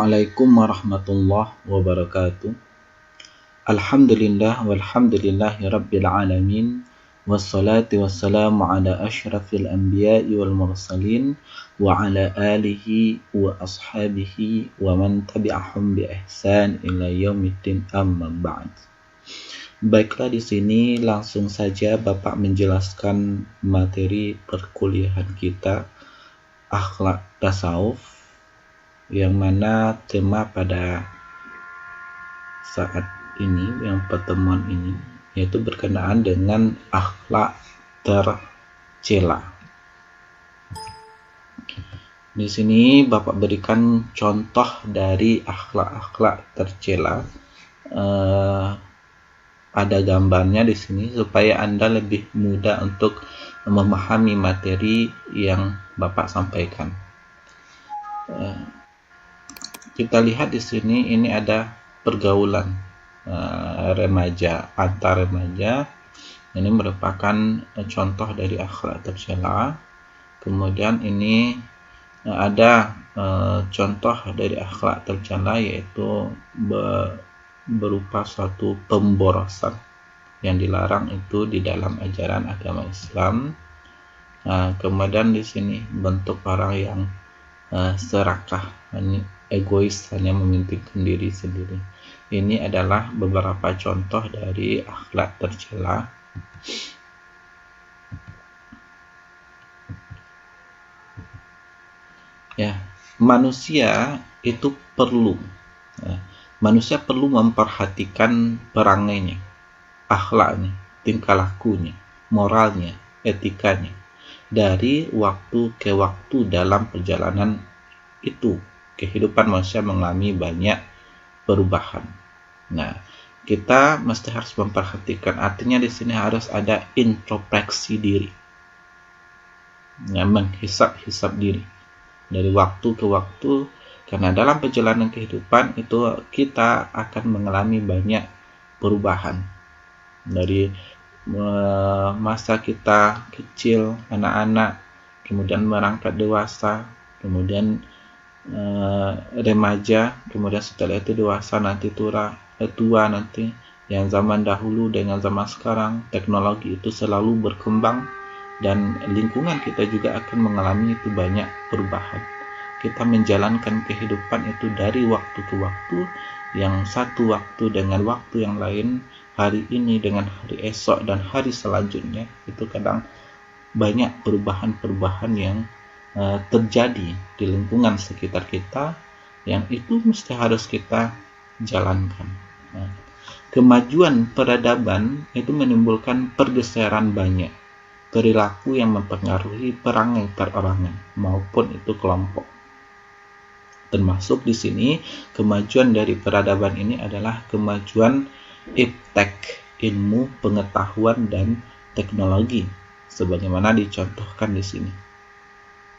Assalamualaikum warahmatullahi wabarakatuh. Alhamdulillah walhamdulillahi rabbil alamin. Wassalatu wassalamu ala ashrafil anbiya'i wal mursalin wa ala alihi wa ashabihi wa man tabi'ahum bi ihsan ila yaumiddin, amma ba'd. Baiklah, di sini langsung saja Bapak menjelaskan materi perkuliahan kita akhlak tasawuf, yang mana tema pada saat ini, yang pertemuan ini, yaitu berkenaan dengan akhlak tercela. Di sini Bapak berikan contoh dari akhlak-akhlak tercela. Ada gambarnya di sini supaya Anda lebih mudah untuk memahami materi yang Bapak sampaikan. Kita lihat di sini, ini ada pergaulan remaja, antar remaja. Ini merupakan contoh dari akhlak tercela. Kemudian ini ada contoh dari akhlak tercela, yaitu berupa suatu pemborosan yang dilarang itu di dalam ajaran agama Islam. Kemudian di sini bentuk orang yang serakah, egois, hanya mementingkan diri sendiri. Ini adalah beberapa contoh dari akhlak tercela. Ya, manusia itu perlu memperhatikan perangainya, akhlaknya, tingkah lakunya, moralnya, etikanya dari waktu ke waktu dalam perjalanan itu. Kehidupan manusia mengalami banyak perubahan. Nah, kita mesti harus memperhatikan. Artinya di sini harus ada introspeksi diri. Menghisap-hisap diri dari waktu ke waktu, karena dalam perjalanan kehidupan itu kita akan mengalami banyak perubahan. Dari masa kita kecil, anak-anak, kemudian merangkak dewasa, kemudian remaja, kemudian setelah itu dewasa, nanti tua nanti. Yang zaman dahulu dengan zaman sekarang, teknologi itu selalu berkembang dan lingkungan kita juga akan mengalami itu banyak perubahan. Kita menjalankan kehidupan itu dari waktu ke waktu, yang satu waktu dengan waktu yang lain, hari ini dengan hari esok dan hari selanjutnya, itu kadang banyak perubahan-perubahan yang terjadi di lingkungan sekitar kita, yang itu mesti harus kita jalankan. Kemajuan peradaban itu menimbulkan pergeseran banyak perilaku yang mempengaruhi perangai perorangan maupun itu kelompok. Termasuk di sini kemajuan dari peradaban ini adalah kemajuan iptek, ilmu pengetahuan dan teknologi, sebagaimana dicontohkan di sini.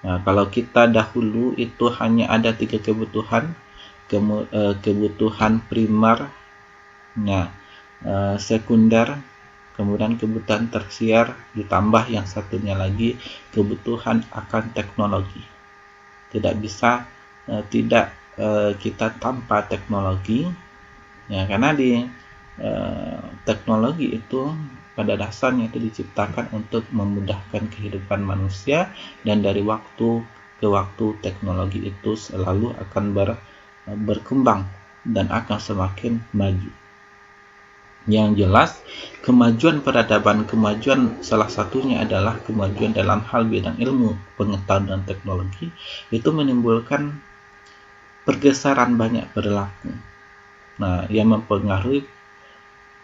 Nah, kalau kita dahulu itu hanya ada 3 kebutuhan, kebutuhan primer, sekunder, kemudian kebutuhan tersier, ditambah yang satunya lagi kebutuhan akan teknologi. Tidak bisa kita tanpa teknologi, karena di teknologi itu pada dasarnya itu diciptakan untuk memudahkan kehidupan manusia, dan dari waktu ke waktu teknologi itu selalu akan berkembang dan akan semakin maju. Yang jelas, kemajuan peradaban, salah satunya adalah kemajuan dalam hal bidang ilmu, pengetahuan dan teknologi, itu menimbulkan pergeseran banyak perilaku. Yang mempengaruhi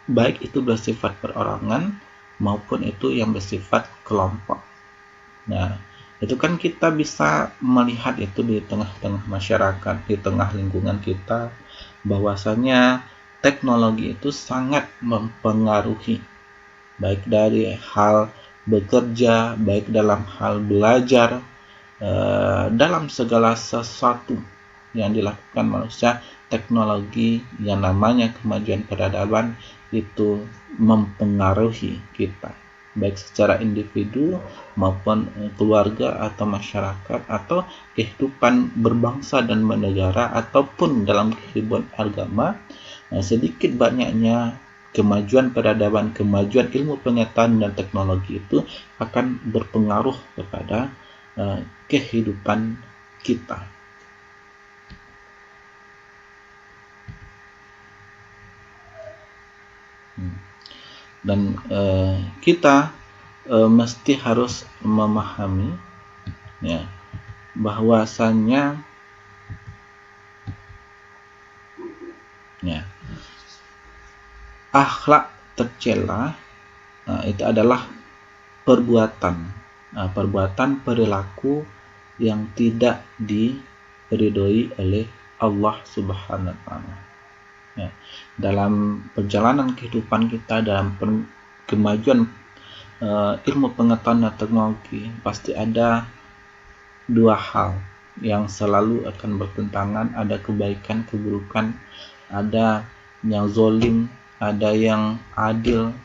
baik itu bersifat perorangan maupun itu yang bersifat kelompok. Itu kan kita bisa melihat itu di tengah-tengah masyarakat, di tengah lingkungan kita, bahwasanya teknologi itu sangat mempengaruhi baik dari hal bekerja, baik dalam hal belajar, dalam segala sesuatu yang dilakukan manusia. Teknologi yang namanya kemajuan peradaban itu mempengaruhi kita. baik secara individu maupun keluarga atau masyarakat atau kehidupan berbangsa dan bernegara ataupun dalam kehidupan agama. Sedikit banyaknya kemajuan peradaban, kemajuan ilmu pengetahuan dan teknologi itu akan berpengaruh kepada kehidupan kita. Dan kita mesti harus memahami ya bahwasannya ya akhlak tercela itu adalah perbuatan perilaku yang tidak diridhoi oleh Allah Subhanahu wa taala. Ya, dalam perjalanan kehidupan kita, dalam kemajuan ilmu pengetahuan dan teknologi, pasti ada dua hal yang selalu akan bertentangan. Ada kebaikan, keburukan, ada yang zolim, ada yang adil,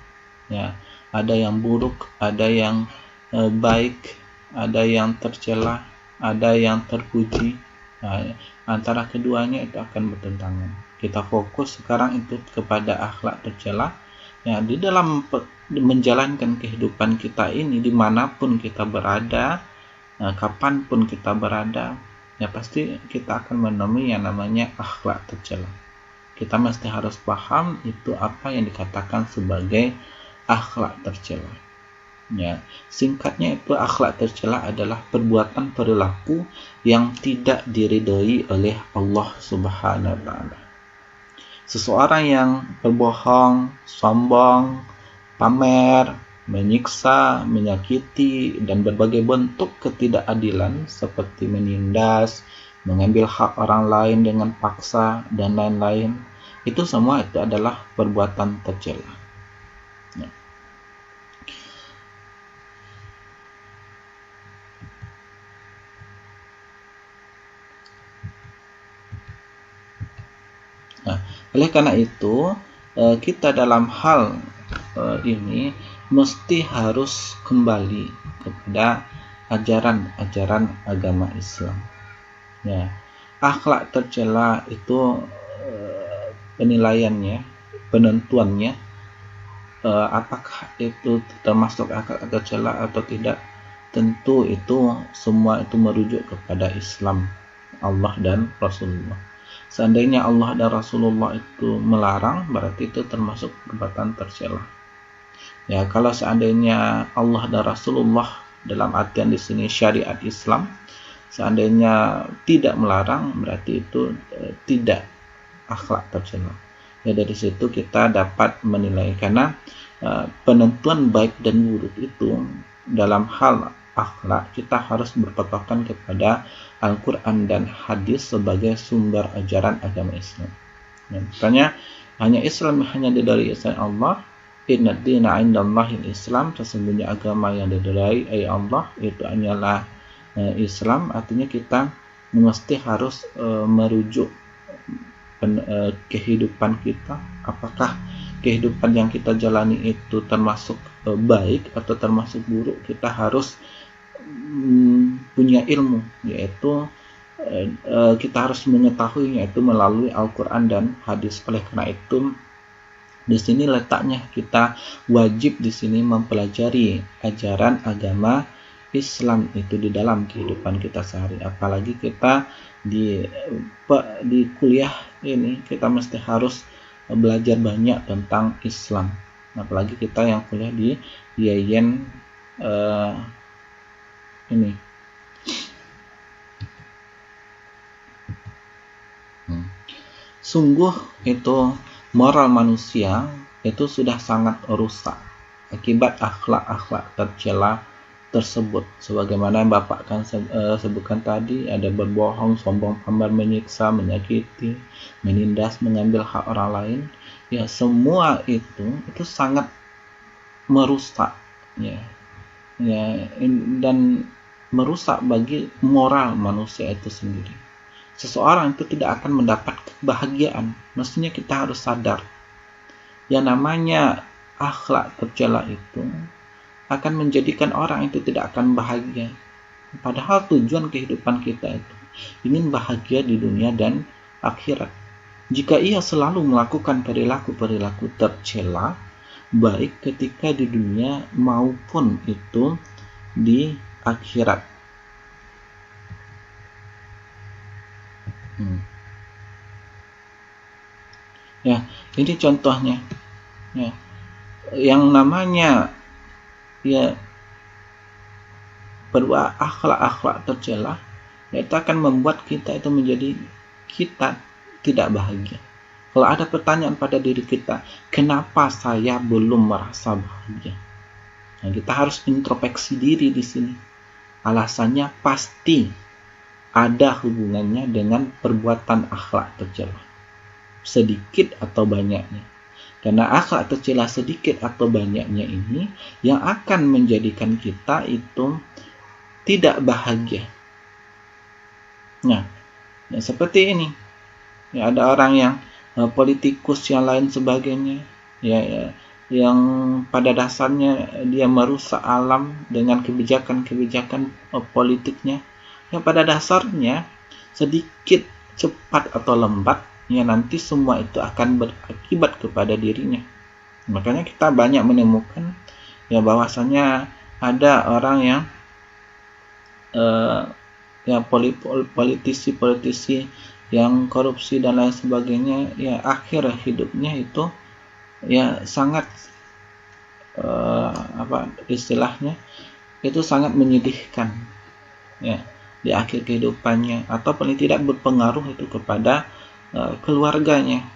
ya, ada yang buruk, ada yang baik, ada yang tercela, ada yang terpuji. Antara keduanya itu akan bertentangan. Kita fokus sekarang itu kepada akhlak tercela. Ya, di dalam menjalankan kehidupan kita ini, dimanapun kita berada, kapanpun kita berada, ya pasti kita akan menemui yang namanya akhlak tercela. Kita mesti harus paham itu apa yang dikatakan sebagai akhlak tercela. Ya, singkatnya itu akhlak tercela adalah perbuatan perilaku yang tidak diridhoi oleh Allah Subhanahu wa taala. Seseorang yang berbohong, sombong, pamer, menyiksa, menyakiti, dan berbagai bentuk ketidakadilan seperti menindas, mengambil hak orang lain dengan paksa, dan lain-lain, itu semua itu adalah perbuatan tercela. Ya. Nah, oleh karena itu, kita dalam hal ini mesti harus kembali kepada ajaran-ajaran agama Islam. Ya, akhlak tercela itu penilaiannya, penentuannya, apakah itu termasuk akhlak tercela atau tidak, tentu itu semua itu merujuk kepada Islam, Allah dan Rasulullah. Seandainya Allah dan Rasulullah itu melarang, berarti itu termasuk perbuatan tercela. Ya, kalau seandainya Allah dan Rasulullah dalam artian di sini syariat Islam, seandainya tidak melarang, berarti itu tidak akhlak tercela. Ya, dari situ kita dapat menilai, karena penentuan baik dan buruk itu dalam hal akhlak kita harus berpatokan kepada Al-Quran dan hadis sebagai sumber ajaran agama Islam. Ya, makanya hanya Islam hanya didari Islam Allah. Inna dina indallahil Islam, sesungguhnya agama yang didari Allah itu hanyalah Islam. Artinya kita mesti harus merujuk kehidupan kita, apakah kehidupan yang kita jalani itu termasuk baik atau termasuk buruk. Kita harus punya ilmu, yaitu kita harus mengetahuinya itu melalui Al-Quran dan hadis. Oleh karena itu, di sini letaknya kita wajib di sini mempelajari ajaran agama Islam itu di dalam kehidupan kita sehari. Apalagi kita di kuliah ini, kita mesti harus belajar banyak tentang Islam. Apalagi kita yang kuliah di IAIN ini. Sungguh itu moral manusia itu sudah sangat rusak akibat akhlak-akhlak tercela tersebut. Sebagaimana Bapak kan sebutkan tadi, ada berbohong, sombong, pamer, menyiksa, menyakiti, menindas, mengambil hak orang lain. Ya, semua itu sangat merusak, ya, dan merusak bagi moral manusia itu sendiri. Seseorang itu tidak akan mendapat kebahagiaan. Mestinya kita harus sadar, yang namanya akhlak tercela itu akan menjadikan orang itu tidak akan bahagia. Padahal tujuan kehidupan kita itu ingin bahagia di dunia dan akhirat. Jika ia selalu melakukan perilaku-perilaku tercela, baik ketika di dunia maupun itu di akhirat. Ya, ini contohnya. Ya, yang namanya ya berbuat akhlak-akhlak tercela, itu akan membuat kita itu menjadi kita tidak bahagia. Kalau ada pertanyaan pada diri kita, kenapa saya belum merasa bahagia? Nah, kita harus introspeksi diri di sini. Alasannya pasti ada hubungannya dengan perbuatan akhlak tercela, sedikit atau banyaknya. Karena akhlak tercela sedikit atau banyaknya ini yang akan menjadikan kita itu tidak bahagia. Nah, seperti ini. Ya, ada orang yang politikus yang lain sebagainya, yang pada dasarnya dia merusak alam dengan kebijakan-kebijakan politiknya. Yang pada dasarnya sedikit cepat atau lambat, ya nanti semua itu akan berakibat kepada dirinya. Makanya kita banyak menemukan ya bahwasanya ada orang yang politisi-politisi yang korupsi dan lain sebagainya, ya akhir hidupnya itu ya sangat istilahnya itu sangat menyedihkan ya di akhir kehidupannya, atau paling tidak berpengaruh itu kepada keluarganya.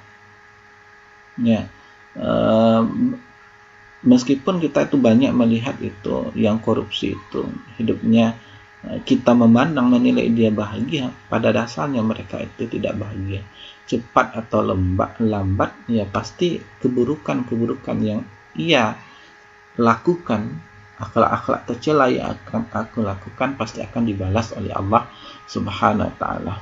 Ya, meskipun kita itu banyak melihat itu yang korupsi itu hidupnya kita memandang menilai dia bahagia, pada dasarnya mereka itu tidak bahagia. Cepat atau lambat ya pasti keburukan-keburukan yang ia lakukan, akhlak-akhlak tercela yang akan aku lakukan pasti akan dibalas oleh Allah Subhanahu wa taala.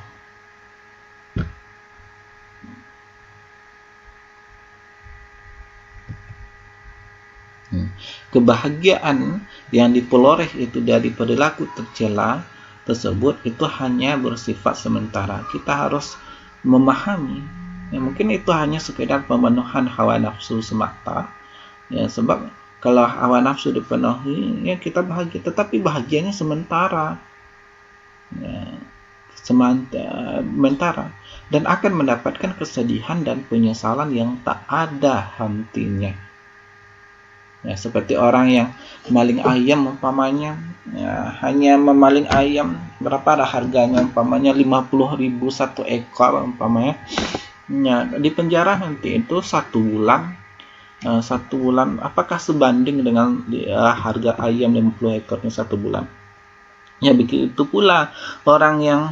Kebahagiaan yang diperoleh itu dari perilaku tercela tersebut itu hanya bersifat sementara. Kita harus memahami ya, mungkin itu hanya sekedar pemenuhan hawa nafsu semata ya, sebab kalau hawa nafsu dipenuhi ya kita bahagia, tetapi bahagianya sementara ya, sementara dan akan mendapatkan kesedihan dan penyesalan yang tak ada hentinya. Ya, seperti orang yang maling ayam umpamanya, ya, hanya memaling ayam berapa harganya umpamanya 50.000 satu ekor umpamanya, ya, di penjara nanti itu 1 bulan. 1 bulan apakah sebanding dengan harga ayam 50 ekornya 1 bulan? Ya begitu pula orang yang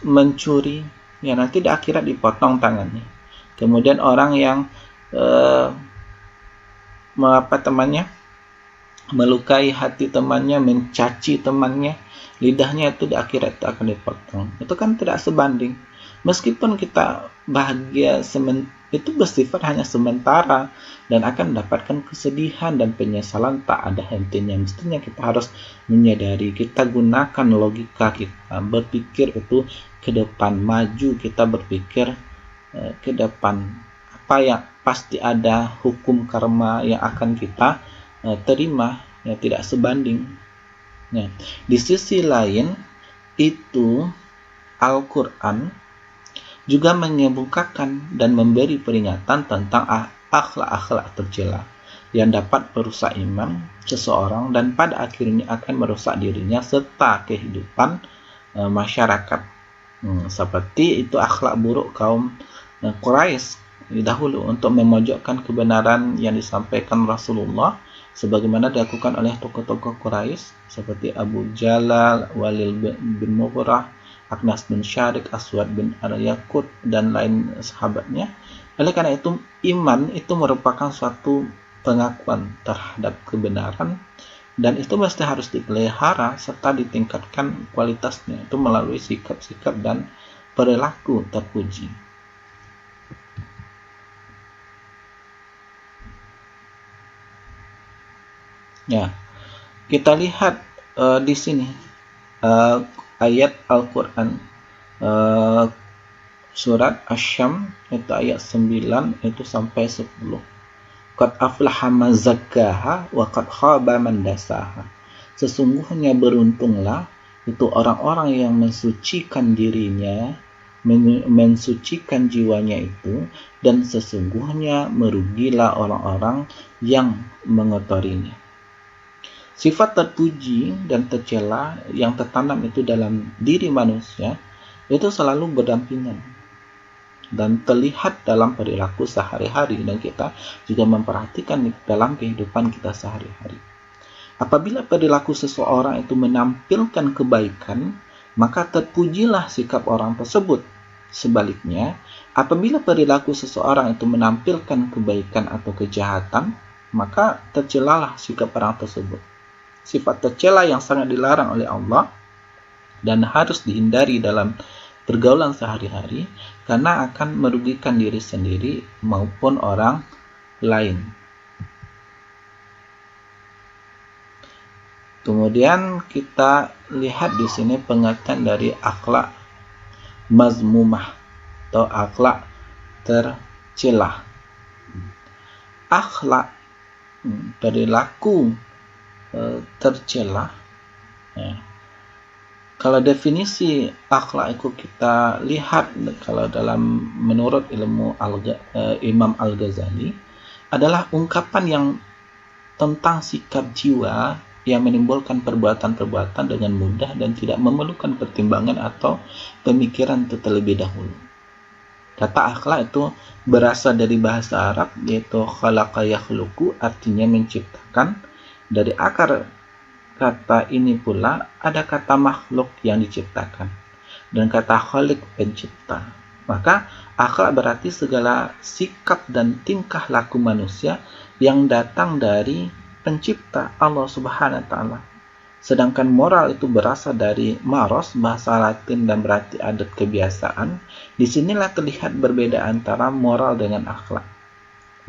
mencuri, ya nanti di akhirat dipotong tangannya. Kemudian orang yang melukai hati temannya, mencaci temannya, lidahnya itu di akhirat itu akan dipotong. Itu kan tidak sebanding. Meskipun kita bahagia itu bersifat hanya sementara dan akan mendapatkan kesedihan dan penyesalan tak ada hentinya. Mestinya kita harus menyadari, kita gunakan logika kita, berpikir itu ke depan, maju, kita berpikir ke depan. Apa yang pasti ada hukum karma yang akan kita terima, ya tidak sebanding. Nah, di sisi lain itu Al-Quran juga mengemukakan dan memberi peringatan tentang akhlak-akhlak tercela yang dapat merusak iman seseorang dan pada akhirnya akan merusak dirinya serta kehidupan masyarakat. Seperti itu akhlak buruk kaum Quraisy dahulu untuk memojokkan kebenaran yang disampaikan Rasulullah, sebagaimana dilakukan oleh tokoh-tokoh Quraisy seperti Abu Jalal, Walid bin Mughirah, Akhnas bin Syarik, Aswad bin Al-Yakut, dan lain sahabatnya. Oleh karena itu, iman itu merupakan suatu pengakuan terhadap kebenaran dan itu mesti harus dipelihara serta ditingkatkan kualitasnya itu melalui sikap-sikap dan perilaku terpuji. Ya, kita lihat di sini ayat Al-Quran surat Asy-Syams itu ayat 9 itu sampai 10. Qad aflaha man zakkaha wa qad khaba man dasaha. Sesungguhnya beruntunglah itu orang-orang yang mensucikan dirinya, mensucikan jiwanya itu, dan sesungguhnya merugilah orang-orang yang mengotorinya. Sifat terpuji dan tercela yang tertanam itu dalam diri manusia itu selalu berdampingan dan terlihat dalam perilaku sehari-hari, dan kita juga memperhatikan dalam kehidupan kita sehari-hari. Apabila perilaku seseorang itu menampilkan kebaikan, maka terpujilah sikap orang tersebut. Sebaliknya, apabila perilaku seseorang itu menampilkan kebaikan atau kejahatan, maka tercelalah sikap orang tersebut. Sifat tercela yang sangat dilarang oleh Allah dan harus dihindari dalam pergaulan sehari-hari karena akan merugikan diri sendiri maupun orang lain. Kemudian kita lihat di sini pengertian dari akhlak mazmumah atau akhlak tercela. Akhlak perilaku tercela. Ya. Kalau definisi akhlak itu kita lihat kalau dalam menurut ilmu Imam Al-Ghazali adalah ungkapan yang tentang sikap jiwa yang menimbulkan perbuatan-perbuatan dengan mudah dan tidak memerlukan pertimbangan atau pemikiran terlebih dahulu. Kata akhlak itu berasal dari bahasa Arab yaitu khalaqa yakhluqu, artinya menciptakan. Dari akar kata ini pula ada kata makhluk yang diciptakan dan kata khaliq pencipta. Maka akhlak berarti segala sikap dan tingkah laku manusia yang datang dari pencipta Allah Subhanahu wa taala. Sedangkan moral itu berasal dari maros, bahasa Latin, dan berarti adat kebiasaan. Disinilah terlihat berbeda antara moral dengan akhlak.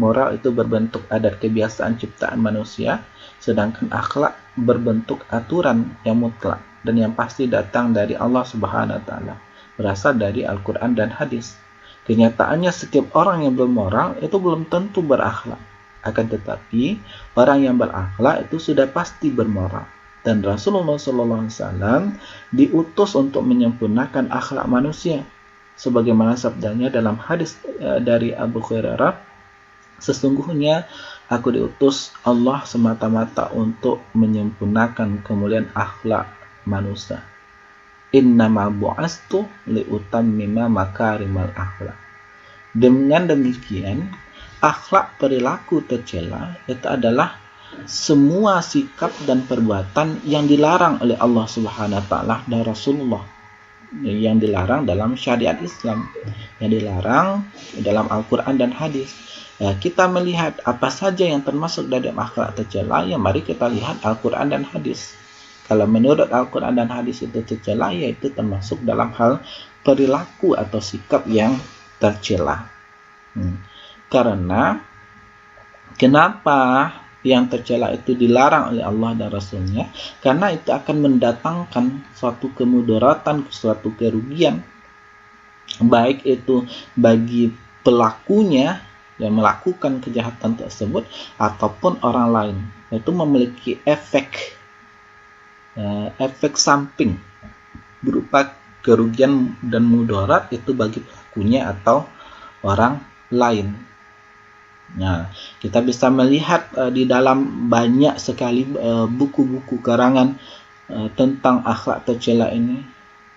Moral itu berbentuk adat kebiasaan ciptaan manusia, sedangkan akhlak berbentuk aturan yang mutlak dan yang pasti datang dari Allah Subhanahu wa taala, berasal dari Al-Qur'an dan hadis. Kenyataannya setiap orang yang bermoral itu belum tentu berakhlak. Akan tetapi orang yang berakhlak itu sudah pasti bermoral. Dan Rasulullah SAW diutus untuk menyempurnakan akhlak manusia. Sebagaimana sabdanya dalam hadis dari Abu Hurairah, sesungguhnya aku diutus Allah semata-mata untuk menyempurnakan kemuliaan akhlak manusia. Innama bu'astu liutammima makarimal akhlak. Dengan demikian, akhlak perilaku tercela itu adalah semua sikap dan perbuatan yang dilarang oleh Allah Subhanahu wa taala dan Rasulullah, yang dilarang dalam syariat Islam, yang dilarang dalam Al-Qur'an dan hadis. Kita melihat apa saja yang termasuk dalam akhlak tercela, ya mari kita lihat Al-Quran dan hadis. Kalau menurut Al-Quran dan hadis itu tercela, yaitu termasuk dalam hal perilaku atau sikap yang tercela. Karena kenapa yang tercela itu dilarang oleh Allah dan Rasulnya? Karena itu akan mendatangkan suatu kemudaratan, suatu kerugian, baik itu bagi pelakunya yang melakukan kejahatan tersebut ataupun orang lain. Itu memiliki efek samping berupa kerugian dan mudarat itu bagi pelakunya atau orang lain. Nah, kita bisa melihat di dalam banyak sekali buku-buku karangan tentang akhlak tercela ini.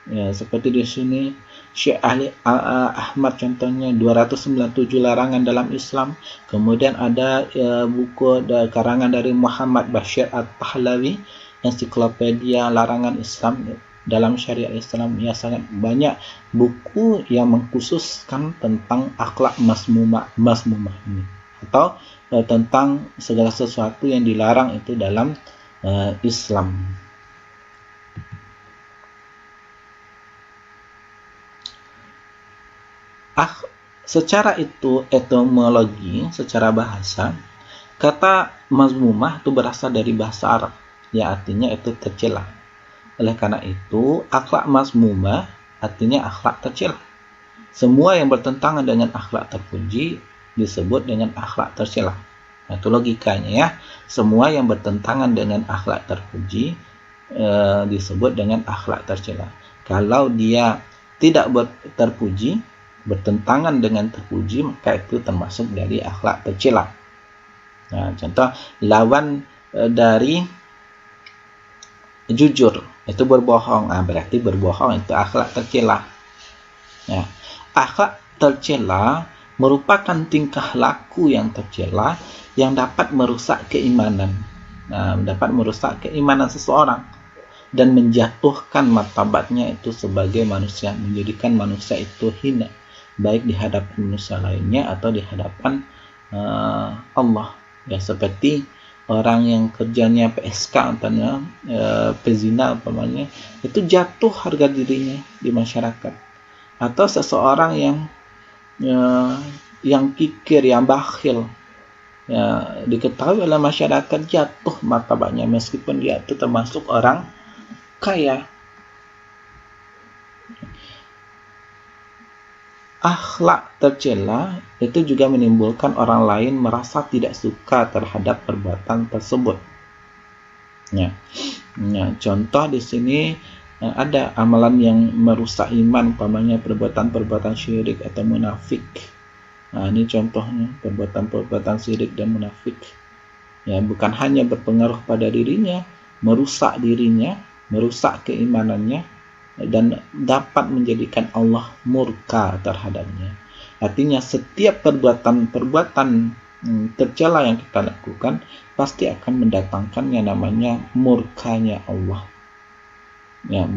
Ya, seperti di sini Syekh Ahmad contohnya 297 larangan dalam Islam. Kemudian ada buku karangan dari Muhammad Bashir At-Tahlawi, ensiklopedia larangan Islam dalam syariat Islam. Ya, sangat banyak buku yang mengkhususkan tentang akhlak mazmumah ini, atau tentang segala sesuatu yang dilarang itu dalam Islam. Secara itu etimologi, secara bahasa, Kata mazmumah itu berasal dari bahasa Arab, yang artinya itu tercela. Oleh karena itu, akhlak mazmumah artinya akhlak tercela. Semua yang bertentangan dengan akhlak terpuji disebut dengan akhlak tercela. Nah, itu logikanya ya. Semua yang bertentangan dengan akhlak terpuji disebut dengan akhlak tercela. Kalau dia tidak terpuji, bertentangan dengan terpuji, maka itu termasuk dari akhlak tercela. Nah, contoh lawan dari jujur itu berbohong. Berarti berbohong itu akhlak tercela. Ya, akhlak tercela merupakan tingkah laku yang tercela yang dapat merusak keimanan. Dapat merusak keimanan seseorang dan menjatuhkan martabatnya itu sebagai manusia, menjadikan manusia itu hina, baik di hadapan manusia lainnya atau di hadapan Allah. Ya, seperti orang yang kerjanya PSK, umpamanya pezina, umpamanya itu jatuh harga dirinya di masyarakat. Atau seseorang yang kikir, yang bakhil, ya, diketahui oleh masyarakat, jatuh martabatnya meskipun dia itu termasuk orang kaya. Akhlak tercela itu juga menimbulkan orang lain merasa tidak suka terhadap perbuatan tersebut. Ya, contoh di sini ada amalan yang merusak iman, umpamanya perbuatan-perbuatan syirik atau munafik. Ini contohnya, perbuatan-perbuatan syirik dan munafik. Ya, bukan hanya berpengaruh pada dirinya, merusak dirinya, merusak keimanannya, dan dapat menjadikan Allah murka terhadapnya. Artinya setiap perbuatan tercela yang kita lakukan pasti akan mendatangkan yang namanya murkanya Allah. Ya,